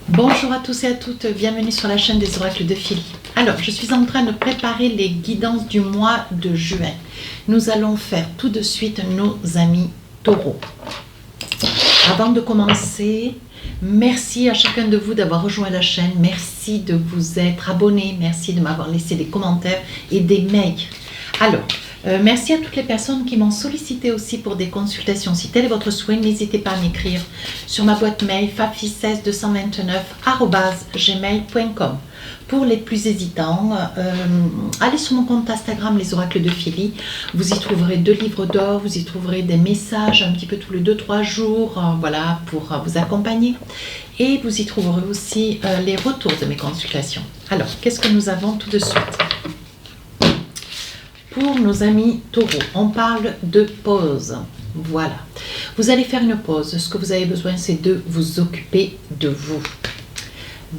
Bonjour à tous et à toutes, bienvenue sur la chaîne des oracles de Philly. Alors, je suis en train de préparer les guidances du mois de juin. Nous allons faire tout de suite nos amis taureaux. Avant de commencer, merci à chacun de vous d'avoir rejoint la chaîne, merci de vous être abonné, merci de m'avoir laissé des commentaires et des mails. Alors, merci à toutes les personnes qui m'ont sollicité aussi pour des consultations. Si tel est votre souhait, n'hésitez pas à m'écrire sur ma boîte mail fafi16229@gmail.com. Pour les plus hésitants, allez sur mon compte Instagram, les oracles de Philly. Vous y trouverez 2 livres d'or, vous y trouverez des messages un petit peu tous les 2-3 jours, voilà, pour vous accompagner. Et vous y trouverez aussi les retours de mes consultations. Alors, qu'est-ce que nous avons tout de suite ? Pour nos amis taureaux, on parle de pause. Voilà. Vous allez faire une pause. Ce que vous avez besoin, c'est de vous occuper de vous.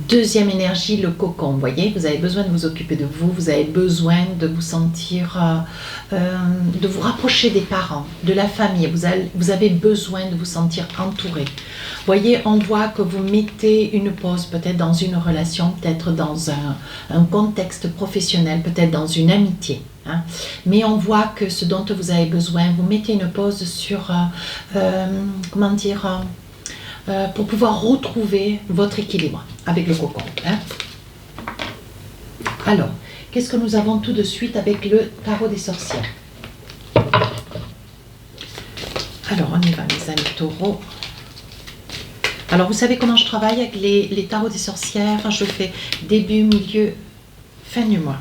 Deuxième énergie, le cocon. Vous voyez, vous avez besoin de vous occuper de vous. Vous avez besoin de vous sentir, de vous rapprocher des parents, de la famille. Vous avez besoin de vous sentir entouré. Vous voyez, on voit que vous mettez une pause, peut-être dans une relation, peut-être dans un contexte professionnel, peut-être dans une amitié. Hein. Mais on voit que ce dont vous avez besoin, vous mettez une pause sur, comment dire, pour pouvoir retrouver votre équilibre avec le cocon. Hein. Alors, qu'est-ce que nous avons tout de suite avec le tarot des sorcières? Alors, on y va, mes amis taureaux. Alors, vous savez comment je travaille avec les tarots des sorcières? Je fais début, milieu, fin du mois.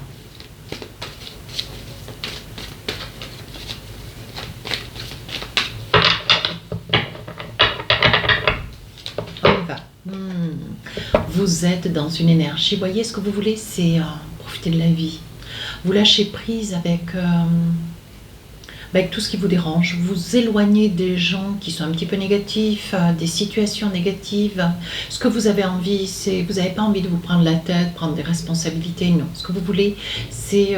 Vous êtes dans une énergie, vous voyez, ce que vous voulez, c'est profiter de la vie. Vous lâchez prise avec tout ce qui vous dérange. Vous éloignez des gens qui sont un petit peu négatifs, des situations négatives. Ce que vous avez envie, c'est, vous n'avez pas envie de vous prendre la tête, prendre des responsabilités, non. Ce que vous voulez, c'est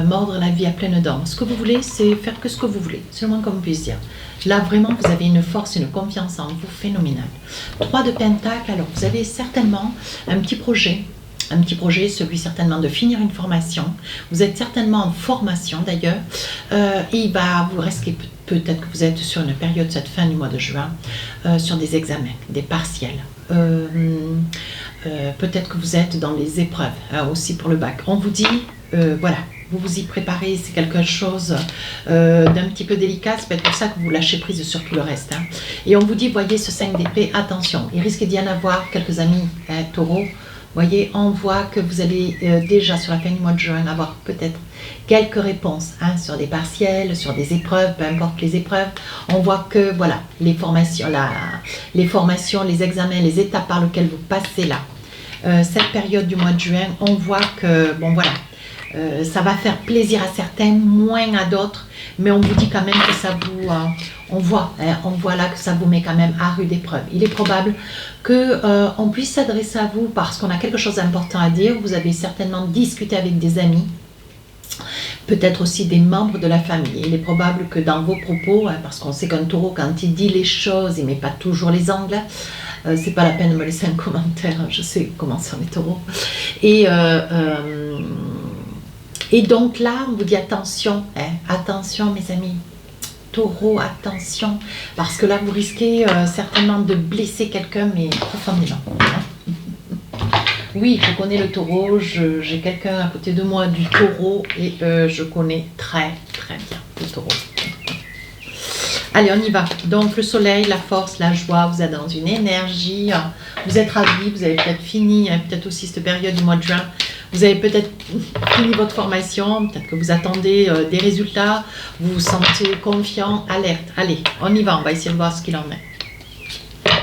mordre la vie à pleines dents. Ce que vous voulez, c'est faire que ce que vous voulez, c'est le moins qu'on puisse dire. Là, vraiment, vous avez une force, une confiance en vous phénoménale. 3 de Pentacle, alors vous avez certainement un petit projet, celui certainement de finir une formation. Vous êtes certainement en formation d'ailleurs. Il va vous rester, peut-être que vous êtes sur une période, cette fin du mois de juin, sur des examens, des partiels. Peut-être que vous êtes dans les épreuves, aussi pour le bac. On vous dit, voilà. Vous vous y préparez, c'est quelque chose d'un petit peu délicat, c'est peut-être pour ça que vous lâchez prise sur tout le reste. Hein. Et on vous dit, voyez ce 5 d'épée, attention, il risque d'y en avoir quelques amis taureaux. Voyez, on voit que vous allez déjà sur la fin du mois de juin avoir peut-être quelques réponses sur des partiels, sur des épreuves, peu importe les épreuves. On voit que voilà, les formations, les examens, les étapes par lesquelles vous passez là. Cette période du mois de juin, on voit que, bon voilà, ça va faire plaisir à certains, moins à d'autres, mais on vous dit quand même que ça vous, on voit là que ça vous met quand même à rude épreuve. Il est probable qu'on puisse s'adresser à vous parce qu'on a quelque chose d'important à dire. Vous avez certainement discuté avec des amis, peut-être aussi des membres de la famille. Il est probable que dans vos propos, parce qu'on sait qu'un taureau, quand il dit les choses, il ne met pas toujours les angles. C'est pas la peine de me laisser un commentaire, je sais comment sont les taureaux. Et donc là, on vous dit attention, attention mes amis, taureau, attention, parce que là, vous risquez certainement de blesser quelqu'un, mais profondément. Hein. Oui, je connais le taureau, j'ai quelqu'un à côté de moi du taureau, et je connais très très bien le taureau. Allez, on y va. Donc, le soleil, la force, la joie, vous êtes dans une énergie, vous êtes ravis, vous avez peut-être fini, peut-être aussi cette période du mois de juin. Vous avez peut-être fini votre formation, peut-être que vous attendez des résultats, vous vous sentez confiant, alerte. Allez, on y va, on va essayer de voir ce qu'il en est.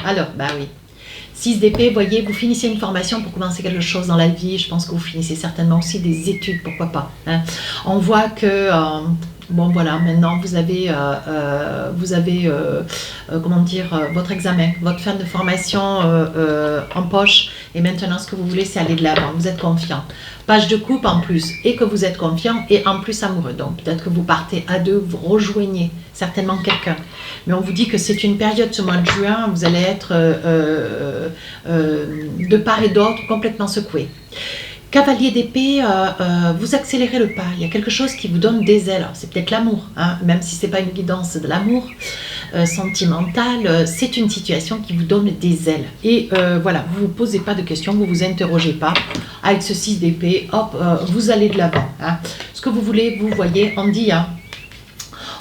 Alors, bah oui. 6 d'épée, voyez, vous finissez une formation pour commencer quelque chose dans la vie. Je pense que vous finissez certainement aussi des études, pourquoi pas. Hein. On voit que... bon voilà, maintenant vous avez comment dire, votre examen, votre fin de formation en poche. Et maintenant, ce que vous voulez, c'est aller de l'avant. Vous êtes confiant. Page de coupe en plus, et que vous êtes confiant et en plus amoureux. Donc peut-être que vous partez à deux, vous rejoignez certainement quelqu'un. Mais on vous dit que c'est une période, ce mois de juin, vous allez être de part et d'autre complètement secoué. Cavalier d'épée, vous accélérez le pas. Il y a quelque chose qui vous donne des ailes. C'est peut-être l'amour, hein, même si ce n'est pas une guidance de l'amour sentimental. C'est une situation qui vous donne des ailes. Et voilà, vous ne vous posez pas de questions, vous ne vous interrogez pas. Avec ce 6 d'épée, hop, vous allez de l'avant. Hein. Ce que vous voulez, vous voyez,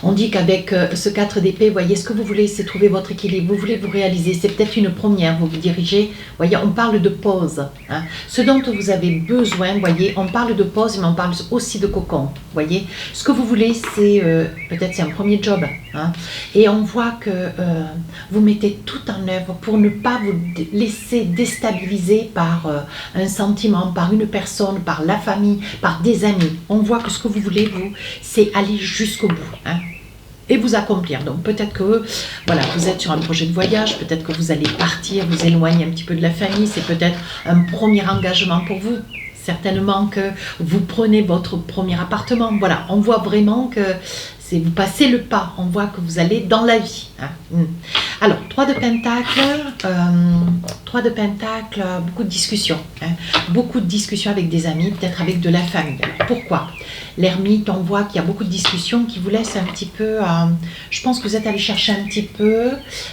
on dit qu'avec ce 4 d'épée, voyez, ce que vous voulez, c'est trouver votre équilibre. Vous voulez vous réaliser. C'est peut-être une première. Vous vous dirigez. Voyez, on parle de pause. Hein. Ce dont vous avez besoin, voyez, on parle de pause, mais on parle aussi de cocon. Voyez, ce que vous voulez, c'est peut-être c'est un premier job. Hein. Et on voit que vous mettez tout en œuvre pour ne pas vous laisser déstabiliser par un sentiment, par une personne, par la famille, par des amis. On voit que ce que vous voulez, vous, c'est aller jusqu'au bout. Hein. Et vous accomplir. Donc peut-être que voilà, vous êtes sur un projet de voyage, peut-être que vous allez partir, vous éloigner un petit peu de la famille, c'est peut-être un premier engagement pour vous. Certainement que vous prenez votre premier appartement. Voilà, on voit vraiment que vous passez le pas, on voit que vous allez dans la vie. Hein. Alors, 3 de Pentacle, beaucoup de discussions. Hein. Beaucoup de discussions avec des amis, peut-être avec de la famille. Alors, pourquoi? L'ermite, on voit qu'il y a beaucoup de discussions qui vous laissent un petit peu... je pense que vous êtes allé chercher un petit peu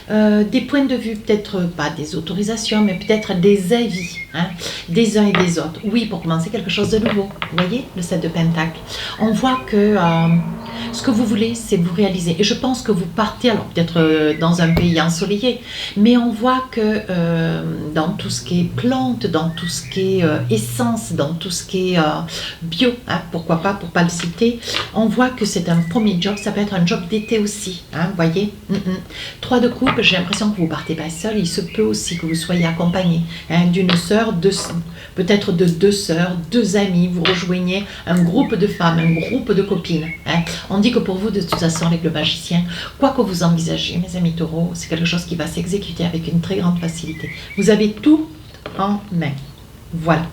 des points de vue, peut-être pas des autorisations, mais peut-être des avis, hein, des uns et des autres. Oui, pour commencer quelque chose de nouveau. Vous voyez, le 7 de Pentacle. On voit que... ce que vous voulez, c'est vous réaliser. Et je pense que vous partez, alors peut-être dans un pays ensoleillé, mais on voit que dans tout ce qui est plantes, dans tout ce qui est essence, dans tout ce qui est bio, hein, pourquoi pas, pour ne pas le citer, on voit que c'est un premier job, ça peut être un job d'été aussi, hein, vous voyez. 3 de coupe, j'ai l'impression que vous ne partez pas seul, il se peut aussi que vous soyez accompagné hein, d'une sœur, peut-être de 2 sœurs, 2 amis, vous rejoignez un groupe de femmes, un groupe de copines. Hein. On dit que pour vous, de toute façon, avec le magicien, quoi que vous envisagez, mes amis taureaux, c'est quelque chose qui va s'exécuter avec une très grande facilité. Vous avez tout en main. Voilà.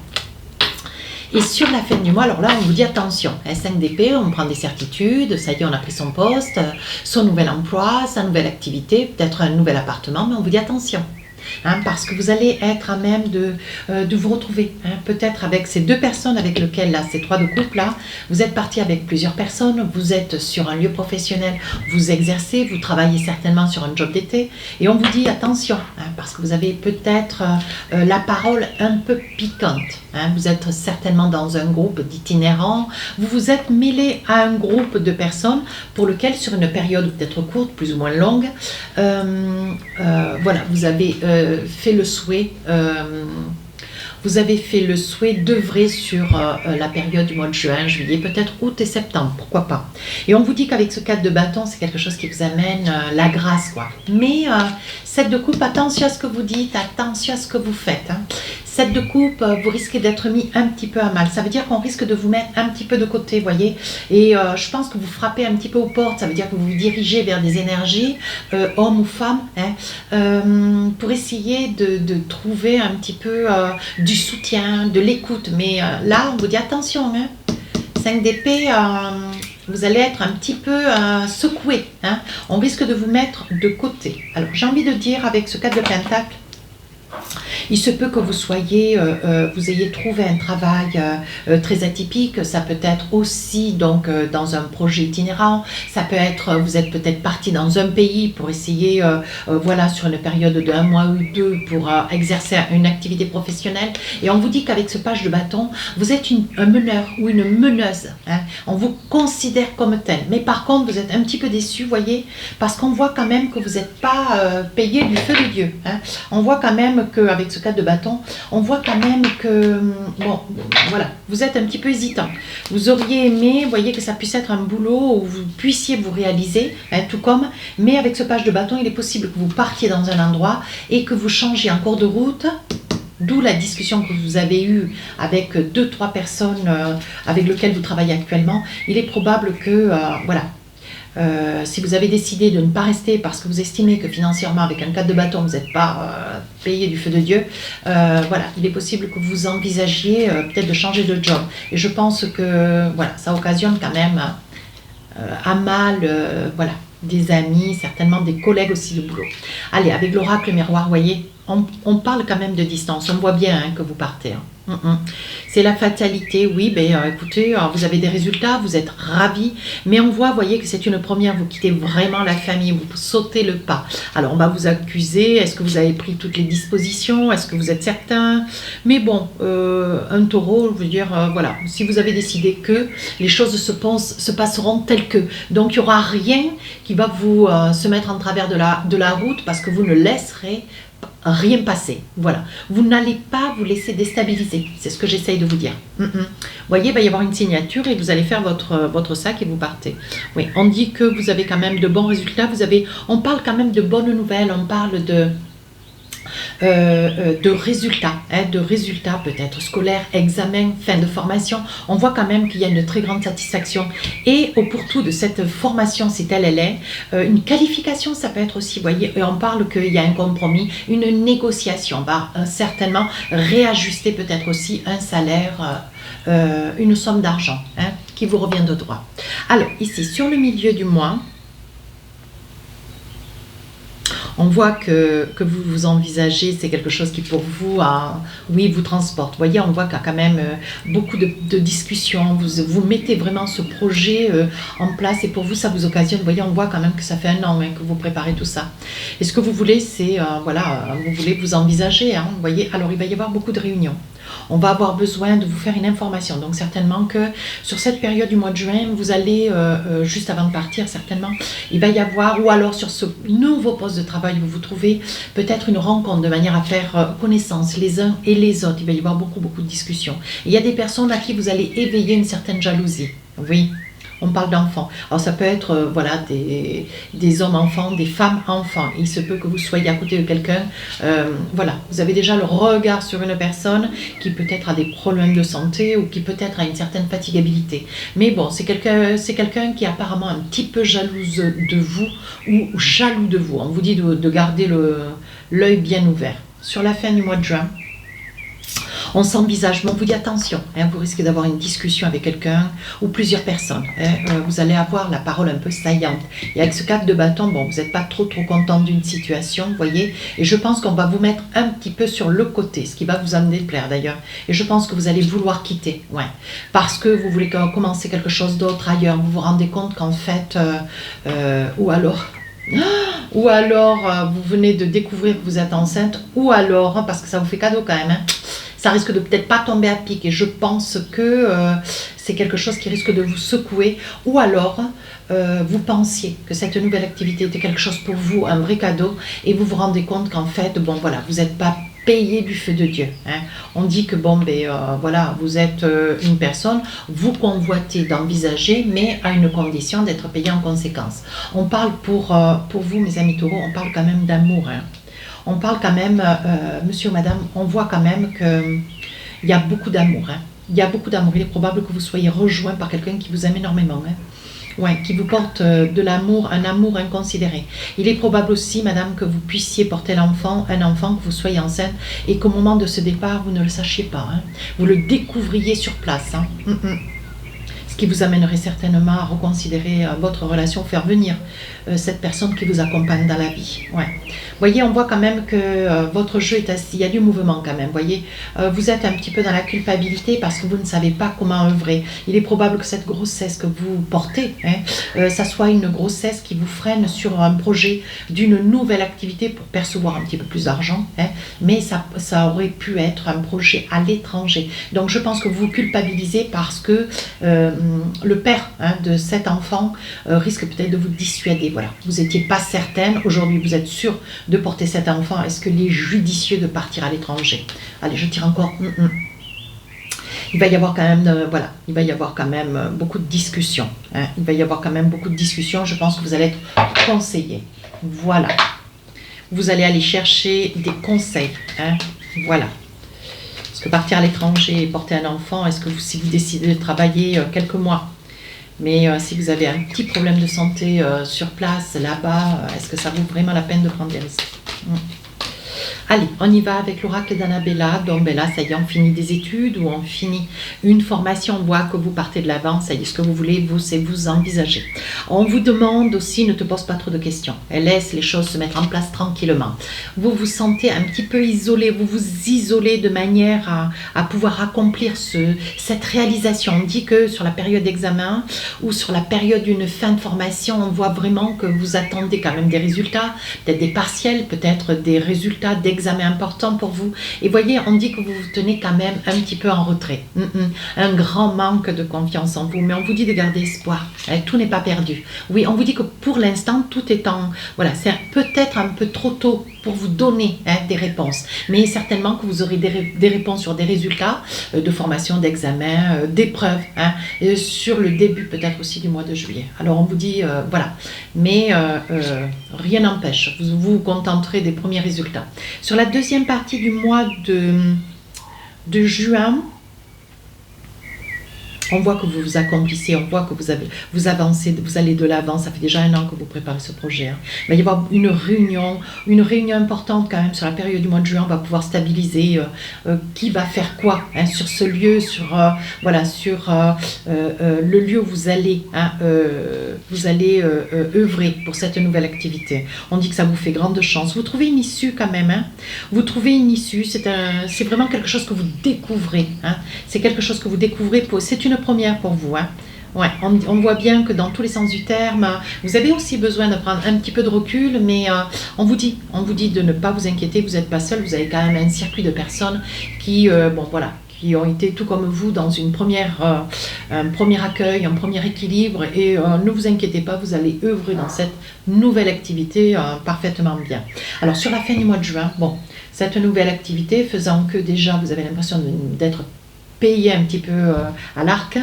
Et sur la fin du mois, alors là, on vous dit attention, hein, 5 d'épée, on prend des certitudes, ça y est, on a pris son poste, son nouvel emploi, sa nouvelle activité, peut-être un nouvel appartement, mais on vous dit attention. Hein, parce que vous allez être à même de vous retrouver, hein, peut-être avec ces 2 personnes avec lesquelles, là, ces 3 de couple, là, vous êtes parti avec plusieurs personnes, vous êtes sur un lieu professionnel, vous exercez, vous travaillez certainement sur un job d'été, et on vous dit attention, hein, parce que vous avez peut-être la parole un peu piquante, hein, vous êtes certainement dans un groupe d'itinérants, vous vous êtes mêlé à un groupe de personnes pour lequel, sur une période peut-être courte, plus ou moins longue, voilà, vous avez fait le souhait d'œuvrer sur la période du mois de juin, juillet, peut-être août et septembre, pourquoi pas. Et on vous dit qu'avec ce 4 de bâton, c'est quelque chose qui vous amène la grâce, quoi. Mais 7 de coupe, attention à ce que vous dites, attention à ce que vous faites. Hein. 7 de coupe, vous risquez d'être mis un petit peu à mal. Ça veut dire qu'on risque de vous mettre un petit peu de côté, voyez. Et je pense que vous frappez un petit peu aux portes. Ça veut dire que vous vous dirigez vers des énergies, hommes ou femmes, hein, pour essayer de trouver un petit peu du soutien, de l'écoute. Mais là, on vous dit attention, hein. 5 d'épée, vous allez être un petit peu secoué. Hein. On risque de vous mettre de côté. Alors, j'ai envie de dire avec ce 4 de pentacle, il se peut que vous soyez, vous ayez trouvé un travail très atypique. Ça peut être aussi donc dans un projet itinérant. Ça peut être, vous êtes peut-être parti dans un pays pour essayer, voilà, sur une période de 1 mois ou 2 pour exercer une activité professionnelle. Et on vous dit qu'avec ce page de bâton, vous êtes un meneur ou une meneuse. Hein. On vous considère comme tel. Mais par contre, vous êtes un petit peu déçu, voyez, parce qu'on voit quand même que vous n'êtes pas payé du feu de Dieu. Hein. On voit quand même qu'avec ce 4 de bâton, on voit quand même que, bon, voilà, vous êtes un petit peu hésitant. Vous auriez aimé, vous voyez, que ça puisse être un boulot où vous puissiez vous réaliser, hein, tout comme, mais avec ce page de bâton, il est possible que vous partiez dans un endroit et que vous changiez en cours de route. D'où la discussion que vous avez eue avec 2-3 personnes avec lesquelles vous travaillez actuellement. Il est probable que, voilà, Si vous avez décidé de ne pas rester parce que vous estimez que financièrement, avec un 4 de bâton, vous n'êtes pas payé du feu de Dieu, voilà, il est possible que vous envisagiez peut-être de changer de job. Et je pense que voilà, ça occasionne quand même à mal voilà, des amis, certainement des collègues aussi de boulot. Allez, avec l'oracle miroir, vous voyez, on parle quand même de distance. On voit bien hein, que vous partez. Hein. C'est la fatalité, oui, écoutez, vous avez des résultats, vous êtes ravis, mais on voit, vous voyez que c'est une première, vous quittez vraiment la famille, vous sautez le pas. Alors on va vous accuser, est-ce que vous avez pris toutes les dispositions, est-ce que vous êtes certain? Mais bon, un taureau, je veux dire, voilà, si vous avez décidé que les choses se passeront telles que, donc il n'y aura rien qui va vous se mettre en travers de la route parce que vous ne laisserez rien passer, voilà. Vous n'allez pas vous laisser déstabiliser, c'est ce que j'essaye de vous dire. Vous voyez, il va y avoir une signature et vous allez faire votre sac et vous partez. Oui, on dit que vous avez quand même de bons résultats, on parle quand même de bonnes nouvelles, on parle de résultats peut-être scolaires, examens, fin de formation. On voit quand même qu'il y a une très grande satisfaction. Et au pourtour de cette formation, si telle elle est, une qualification, ça peut être aussi, vous voyez, et on parle qu'il y a un compromis, une négociation, va certainement réajuster peut-être aussi un salaire, une somme d'argent hein, qui vous revient de droit. Alors, ici, sur le milieu du mois, on voit que vous vous envisagez, c'est quelque chose qui pour vous, oui, vous transporte. Vous voyez, on voit qu'il y a quand même beaucoup de discussions. Vous mettez vraiment ce projet en place et pour vous, ça vous occasionne. Vous voyez, on voit quand même que ça fait 1 an hein, que vous préparez tout ça. Et ce que vous voulez, c'est, voilà, vous voulez vous envisager. Hein, vous voyez, alors il va y avoir beaucoup de réunions. On va avoir besoin de vous faire une information. Donc certainement que sur cette période du mois de juin, vous allez, juste avant de partir, certainement, il va y avoir, ou alors sur ce nouveau poste de travail, vous vous trouvez peut-être une rencontre de manière à faire connaissance les uns et les autres. Il va y avoir beaucoup de discussions. Il y a des personnes à qui vous allez éveiller une certaine jalousie. Oui. On parle d'enfants. Alors ça peut être voilà, des hommes enfants, des femmes enfants. Il se peut que vous soyez à côté de quelqu'un. Voilà, vous avez déjà le regard sur une personne qui peut-être a des problèmes de santé ou qui peut-être a une certaine fatigabilité. Mais bon, c'est quelqu'un qui est apparemment un petit peu jalouse de vous ou jaloux de vous. On vous dit de garder l'œil bien ouvert. Sur la fin du mois de juin, on s'envisage, mais on vous dit attention, hein, vous risquez d'avoir une discussion avec quelqu'un ou plusieurs personnes. Hein, vous allez avoir la parole un peu saillante. Et avec ce 4 de bâton, bon, vous n'êtes pas trop content d'une situation, vous voyez. Et je pense qu'on va vous mettre un petit peu sur le côté, ce qui va vous en déplaire d'ailleurs. Et je pense que vous allez vouloir quitter, ouais, parce que vous voulez commencer quelque chose d'autre ailleurs. Vous vous rendez compte qu'en fait, ou alors vous venez de découvrir que vous êtes enceinte, ou alors, parce que ça vous fait cadeau quand même, hein, ça risque de peut-être pas tomber à pic et je pense que c'est quelque chose qui risque de vous secouer, ou alors vous pensiez que cette nouvelle activité était quelque chose pour vous, un vrai cadeau, et vous vous rendez compte qu'en fait, bon voilà, vous n'êtes pas payé du feu de Dieu. Hein. On dit que bon, voilà, vous êtes une personne, vous convoitez d'envisager, mais à une condition d'être payé en conséquence. On parle pour vous, mes amis taureaux, on parle quand même d'amour. Hein. On parle quand même, monsieur, madame, on voit quand même qu'il y a beaucoup d'amour. Hein. Il y a beaucoup d'amour. Il est probable que vous soyez rejoint par quelqu'un qui vous aime énormément. Hein. Ouais, qui vous porte de l'amour, un amour inconsidéré. Il est probable aussi, madame, que vous puissiez porter l'enfant, un enfant, que vous soyez enceinte, et qu'au moment de ce départ, vous ne le sachiez pas. Hein. Vous le découvriez sur place. Hein. Ce qui vous amènerait certainement à reconsidérer votre relation, faire venir cette personne qui vous accompagne dans la vie. Ouais. Vous voyez, on voit quand même que votre jeu est assis, il y a du mouvement quand même, vous voyez. Vous êtes un petit peu dans la culpabilité parce que vous ne savez pas comment œuvrer. Il est probable que cette grossesse que vous portez, hein, ça soit une grossesse qui vous freine sur un projet d'une nouvelle activité pour percevoir un petit peu plus d'argent, hein, mais ça aurait pu être un projet à l'étranger. Donc je pense que vous vous culpabilisez parce que le père hein, de cet enfant risque peut-être de vous dissuader. Voilà, vous n'étiez pas certaine, aujourd'hui vous êtes sûr de porter cet enfant. Est-ce qu'il est judicieux de partir à l'étranger? Allez, je tire encore. Il va y avoir quand même, voilà, il va y avoir quand même beaucoup de discussions. Hein. Il va y avoir quand même beaucoup de discussions. Je pense que vous allez être conseillé. Voilà. Vous allez aller chercher des conseils. Hein. Voilà. Parce que partir à l'étranger et porter un enfant, est-ce que si vous décidez de travailler quelques mois, Mais si vous avez un petit problème de santé sur place, là-bas, est-ce que ça vaut vraiment la peine de prendre des risques? Allez, on y va avec l'oracle d'Annabella. Donc ben là, ça y est, on finit des études ou on finit une formation. On voit que vous partez de l'avant. Ça y est, ce que vous voulez, vous, c'est vous envisager. On vous demande aussi, ne te pose pas trop de questions. Laisse les choses se mettre en place tranquillement. Vous vous sentez un petit peu isolé. Vous vous isolez de manière à pouvoir accomplir cette réalisation. On dit que sur la période d'examen ou sur la période d'une fin de formation, on voit vraiment que vous attendez quand même des résultats, peut-être des partiels, peut-être des résultats d'examen important pour vous. Et voyez, on dit que vous vous tenez quand même un petit peu en retrait. Un grand manque de confiance en vous. Mais on vous dit de garder espoir. Tout n'est pas perdu. Oui, on vous dit que pour l'instant, tout est en... Voilà, c'est peut-être un peu trop tôt pour vous donner des réponses. Mais certainement que vous aurez des réponses sur des résultats de formation, d'examen, d'épreuves, sur le début peut-être aussi du mois de juillet. Alors on vous dit, voilà. Mais rien n'empêche. Vous vous contenterez des premiers résultats. Sur la deuxième partie du mois de juin, on voit que vous vous accomplissez, on voit que vous avancez, vous allez de l'avant. Ça fait déjà 1 an que vous préparez ce projet. Il va y avoir une réunion importante quand même sur la période du mois de juin. On va pouvoir stabiliser qui va faire quoi sur ce lieu, sur le lieu où vous allez, œuvrer pour cette nouvelle activité. On dit que ça vous fait grande chance. Vous trouvez une issue quand même. Vous trouvez une issue. C'est vraiment quelque chose que vous découvrez. C'est quelque chose que vous découvrez. C'est une première pour vous. Ouais, on voit bien que dans tous les sens du terme, vous avez aussi besoin de prendre un petit peu de recul, mais on vous dit de ne pas vous inquiéter, vous n'êtes pas seul, vous avez quand même un circuit de personnes qui, qui ont été tout comme vous dans un premier accueil, un premier équilibre, et ne vous inquiétez pas, vous allez œuvrer dans cette nouvelle activité parfaitement bien. Alors sur la fin du mois de juin, cette nouvelle activité faisant que déjà vous avez l'impression d'être payé un petit peu à l'arc,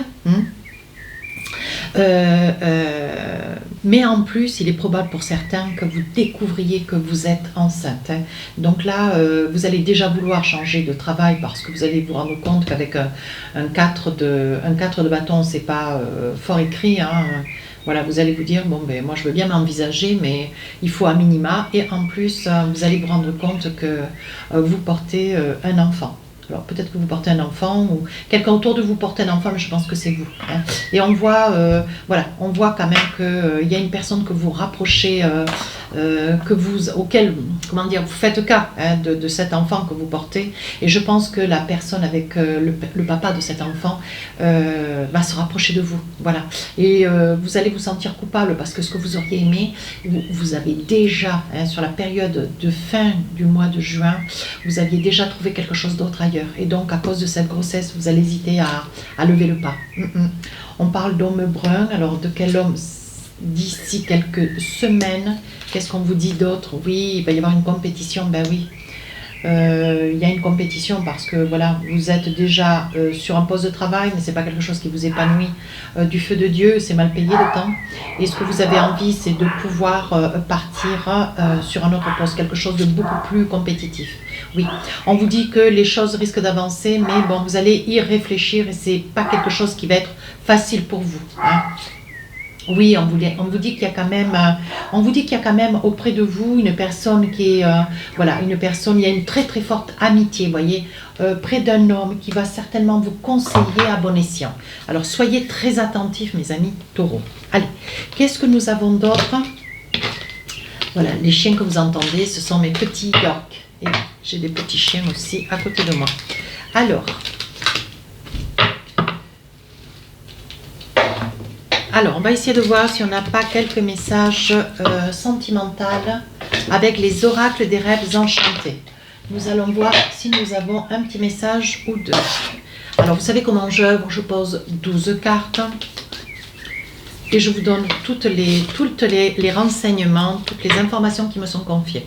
mais en plus il est probable pour certains que vous découvriez que vous êtes enceinte. Donc là vous allez déjà vouloir changer de travail parce que vous allez vous rendre compte qu'avec un 4 de bâton, c'est pas fort écrit. Voilà, vous allez vous dire, moi je veux bien m'envisager, mais il faut un minima, et en plus vous allez vous rendre compte que vous portez un enfant. Alors peut-être que vous portez un enfant ou quelqu'un autour de vous porte un enfant, mais je pense que c'est vous. Et on voit, on voit quand même qu'il y a une personne que vous rapprochez, auquel, vous faites cas de cet enfant que vous portez. Et je pense que la personne avec le papa de cet enfant va se rapprocher de vous. Voilà. Et vous allez vous sentir coupable parce que ce que vous auriez aimé, vous avez déjà, sur la période de fin du mois de juin, vous aviez déjà trouvé quelque chose d'autre ailleurs. Et donc à cause de cette grossesse, vous allez hésiter à lever le pas. On parle d'homme brun. Alors de quel homme d'ici quelques semaines? Qu'est-ce qu'on vous dit d'autre? Oui, il va y avoir une compétition. Ben oui, il y a une compétition parce que voilà, vous êtes déjà sur un poste de travail, mais c'est pas quelque chose qui vous épanouit du feu de Dieu, c'est mal payé le temps. Et ce que vous avez envie, c'est de pouvoir partir sur un autre poste, quelque chose de beaucoup plus compétitif. Oui, on vous dit que les choses risquent d'avancer, mais vous allez y réfléchir et c'est pas quelque chose qui va être facile pour vous. Oui, on vous dit qu'il y a quand même, auprès de vous une personne qui est, il y a une très très forte amitié, voyez, près d'un homme qui va certainement vous conseiller à bon escient. Alors soyez très attentifs, mes amis taureaux. Allez, qu'est-ce que nous avons d'autre? Voilà, les chiens que vous entendez, ce sont mes petits York. Et j'ai des petits chiens aussi à côté de moi. Alors, on va essayer de voir si on n'a pas quelques messages sentimentaux avec les oracles des rêves enchantés. Nous allons voir si nous avons un petit message ou deux. Alors, vous savez comment j'œuvre? Je pose 12 cartes et je vous donne toutes les renseignements, toutes les informations qui me sont confiées.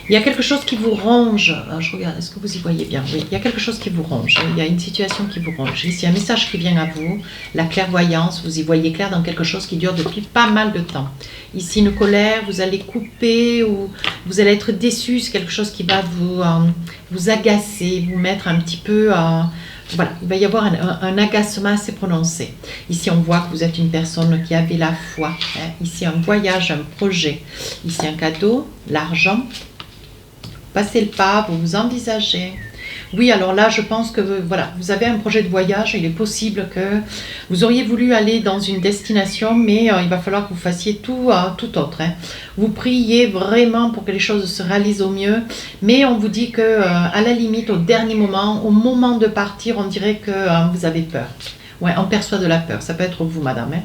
Il y a quelque chose qui vous ronge. Alors, je regarde, est-ce que vous y voyez bien? Oui, il y a quelque chose qui vous ronge. Il y a une situation qui vous ronge. Ici, il y a un message qui vient à vous. La clairvoyance, vous y voyez clair dans quelque chose qui dure depuis pas mal de temps. Ici, une colère, vous allez couper ou vous allez être déçu. C'est quelque chose qui va vous agacer, vous mettre un petit peu voilà, il va y avoir un agacement assez prononcé. Ici, on voit que vous êtes une personne qui avait la foi. Hein. Ici, un voyage, un projet. Ici, un cadeau, l'argent. Passez le pas, vous vous envisagez. Oui, alors là, je pense que voilà, vous avez un projet de voyage. Il est possible que vous auriez voulu aller dans une destination, mais il va falloir que vous fassiez tout autre. Hein. Vous priez vraiment pour que les choses se réalisent au mieux, mais on vous dit que à la limite, au dernier moment, au moment de partir, on dirait que vous avez peur. Ouais, on perçoit de la peur. Ça peut être vous, madame. Hein.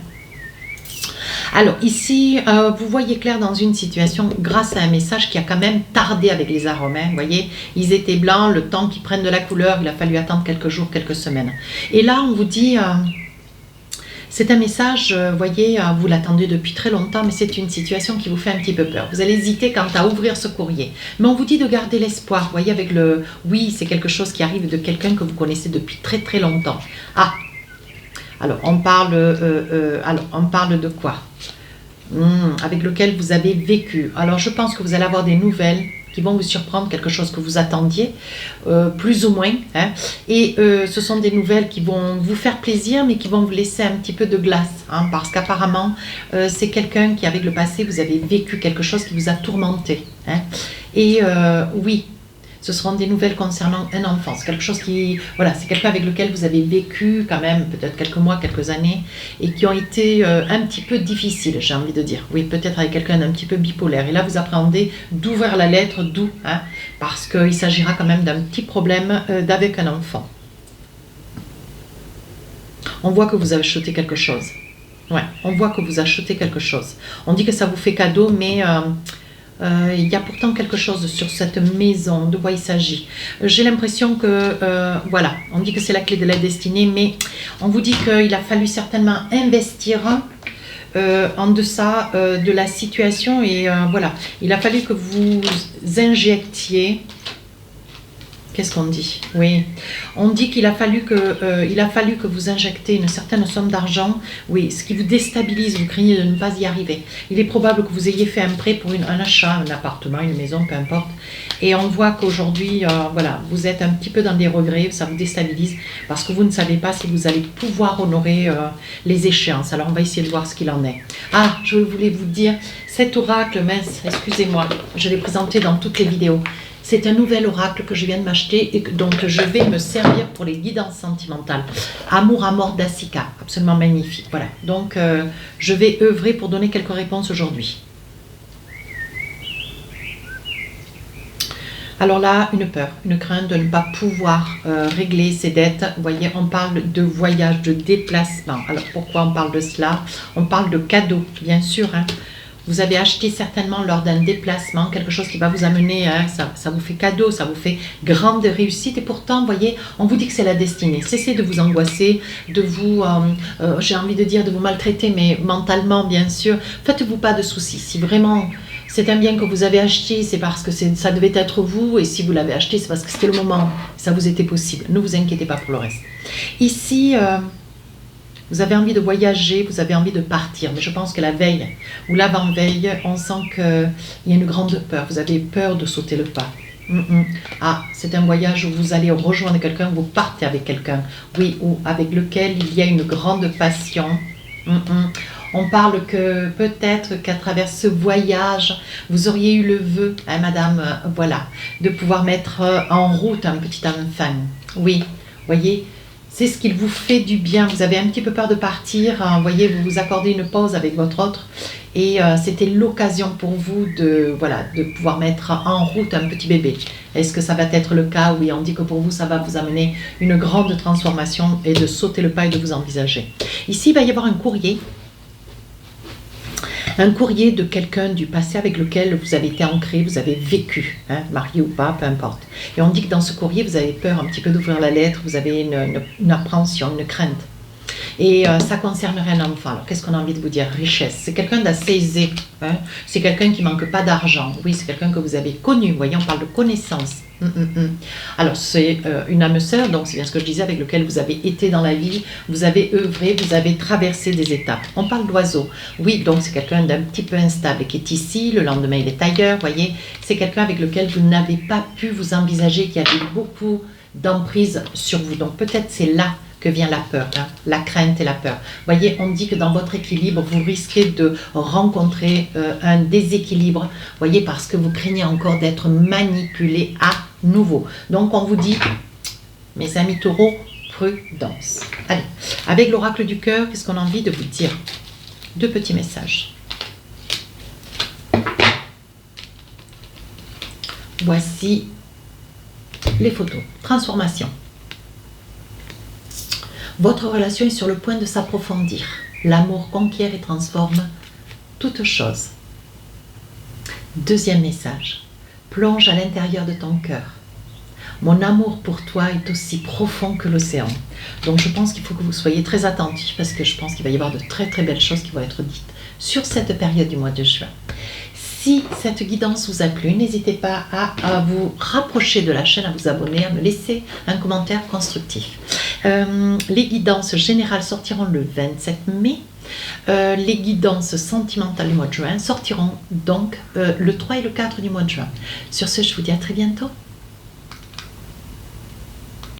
Alors ici, vous voyez clair dans une situation grâce à un message qui a quand même tardé avec les arômes. Hein, vous voyez, ils étaient blancs, le temps qu'ils prennent de la couleur, il a fallu attendre quelques jours, quelques semaines. Et là, on vous dit, c'est un message, vous voyez, vous l'attendez depuis très longtemps, mais c'est une situation qui vous fait un petit peu peur. Vous allez hésiter quant à ouvrir ce courrier. Mais on vous dit de garder l'espoir, vous voyez, avec le oui, c'est quelque chose qui arrive de quelqu'un que vous connaissez depuis très très longtemps. Ah, alors on parle de quoi? Avec lequel vous avez vécu. Alors je pense que vous allez avoir des nouvelles qui vont vous surprendre, quelque chose que vous attendiez, plus ou moins. Hein, et ce sont des nouvelles qui vont vous faire plaisir, mais qui vont vous laisser un petit peu de glace. Hein, parce qu'apparemment, c'est quelqu'un qui, avec le passé, vous avez vécu quelque chose qui vous a tourmenté. Hein, et oui, ce seront des nouvelles concernant un enfant. C'est quelque chose qui, voilà, c'est quelqu'un avec lequel vous avez vécu quand même peut-être quelques mois, quelques années, et qui ont été un petit peu difficiles, j'ai envie de dire. Oui, peut-être avec quelqu'un d'un petit peu bipolaire. Et là, vous appréhendez d'ouvrir la lettre, d'où, hein, parce qu'il s'agira quand même d'un petit problème d'avec un enfant. On voit que vous avez acheté quelque chose. Ouais, on voit que vous achetez quelque chose. On dit que ça vous fait cadeau, mais il y a pourtant quelque chose sur cette maison, de quoi il s'agit. J'ai l'impression que, voilà, on dit que c'est la clé de la destinée, mais on vous dit qu'il a fallu certainement investir en deçà de la situation et voilà, il a fallu que vous injectiez. Qu'est-ce qu'on dit? Oui, on dit qu'il a fallu que vous injectez une certaine somme d'argent, oui, ce qui vous déstabilise, vous craignez de ne pas y arriver. Il est probable que vous ayez fait un prêt pour un achat, un appartement, une maison, peu importe. Et on voit qu'aujourd'hui, voilà, vous êtes un petit peu dans des regrets, ça vous déstabilise, parce que vous ne savez pas si vous allez pouvoir honorer les échéances. Alors on va essayer de voir ce qu'il en est. Ah, je voulais vous dire, cet oracle, mince, excusez-moi, je l'ai présenté dans toutes les vidéos. C'est un nouvel oracle que je viens de m'acheter et dont je vais me servir pour les guidances sentimentales. Amour à mort d'Asika, absolument magnifique. Voilà, donc je vais œuvrer pour donner quelques réponses aujourd'hui. Alors là, une peur, une crainte de ne pas pouvoir régler ses dettes. Vous voyez, on parle de voyage, de déplacement. Alors pourquoi on parle de cela? On parle de cadeaux, bien sûr, hein. Vous avez acheté certainement lors d'un déplacement quelque chose qui va vous amener, hein, ça vous fait cadeau, ça vous fait grande réussite. Et pourtant, vous voyez, on vous dit que c'est la destinée. Cessez de vous angoisser, de vous, j'ai envie de dire, de vous maltraiter, mais mentalement, bien sûr. Faites-vous pas de soucis. Si vraiment c'est un bien que vous avez acheté, c'est parce que ça devait être vous. Et si vous l'avez acheté, c'est parce que c'était le moment, ça vous était possible. Ne vous inquiétez pas pour le reste. Ici, vous avez envie de voyager, vous avez envie de partir, mais je pense que la veille ou l'avant-veille, on sent qu'il y a une grande peur. Vous avez peur de sauter le pas. Ah, c'est un voyage où vous allez rejoindre quelqu'un, vous partez avec quelqu'un, oui, ou avec lequel il y a une grande passion. On parle que peut-être qu'à travers ce voyage, vous auriez eu le vœu, hein, madame, voilà, de pouvoir mettre en route un petit enfant. Oui, voyez. C'est ce qui vous fait du bien. Vous avez un petit peu peur de partir. Vous voyez, vous vous accordez une pause avec votre autre. Et c'était l'occasion pour vous de, voilà, de pouvoir mettre en route un petit bébé. Est-ce que ça va être le cas? Oui, on dit que pour vous, ça va vous amener une grande transformation et de sauter le pas et de vous envisager. Ici, il va y avoir un courrier. Un courrier de quelqu'un du passé avec lequel vous avez été ancré, vous avez vécu, hein, marié ou pas, peu importe. Et on dit que dans ce courrier, vous avez peur un petit peu d'ouvrir la lettre, vous avez une appréhension, une crainte. Et ça concernerait un enfant. Alors, qu'est-ce qu'on a envie de vous dire? Richesse. C'est quelqu'un d'assez aisé. Hein. C'est quelqu'un qui ne manque pas d'argent. Oui, c'est quelqu'un que vous avez connu. Vous voyez, on parle de connaissance. Alors, c'est une âme sœur, donc c'est bien ce que je disais, avec lequel vous avez été dans la vie, vous avez œuvré, vous avez traversé des étapes. On parle d'oiseau. Oui, donc c'est quelqu'un d'un petit peu instable qui est ici, le lendemain il est ailleurs, vous voyez. C'est quelqu'un avec lequel vous n'avez pas pu vous envisager, qui avait beaucoup d'emprise sur vous. Donc peut-être c'est là que vient la peur, hein, la crainte et la peur. Vous voyez, on dit que dans votre équilibre, vous risquez de rencontrer un déséquilibre, vous voyez, parce que vous craignez encore d'être manipulé à nouveau. Donc on vous dit, mes amis taureaux, prudence. Allez, avec l'oracle du cœur, qu'est-ce qu'on a envie de vous dire? Deux petits messages. Voici les photos. Transformation. Votre relation est sur le point de s'approfondir. L'amour conquiert et transforme toute chose. Deuxième message. Plonge à l'intérieur de ton cœur. Mon amour pour toi est aussi profond que l'océan. Donc je pense qu'il faut que vous soyez très attentifs parce que je pense qu'il va y avoir de très très belles choses qui vont être dites sur cette période du mois de juin. Si cette guidance vous a plu, n'hésitez pas à vous rapprocher de la chaîne, à vous abonner, à me laisser un commentaire constructif. Les guidances générales sortiront le 27 mai. Les guidances sentimentales du mois de juin sortiront donc le 3 et le 4 du mois de juin. Sur ce, je vous dis à très bientôt.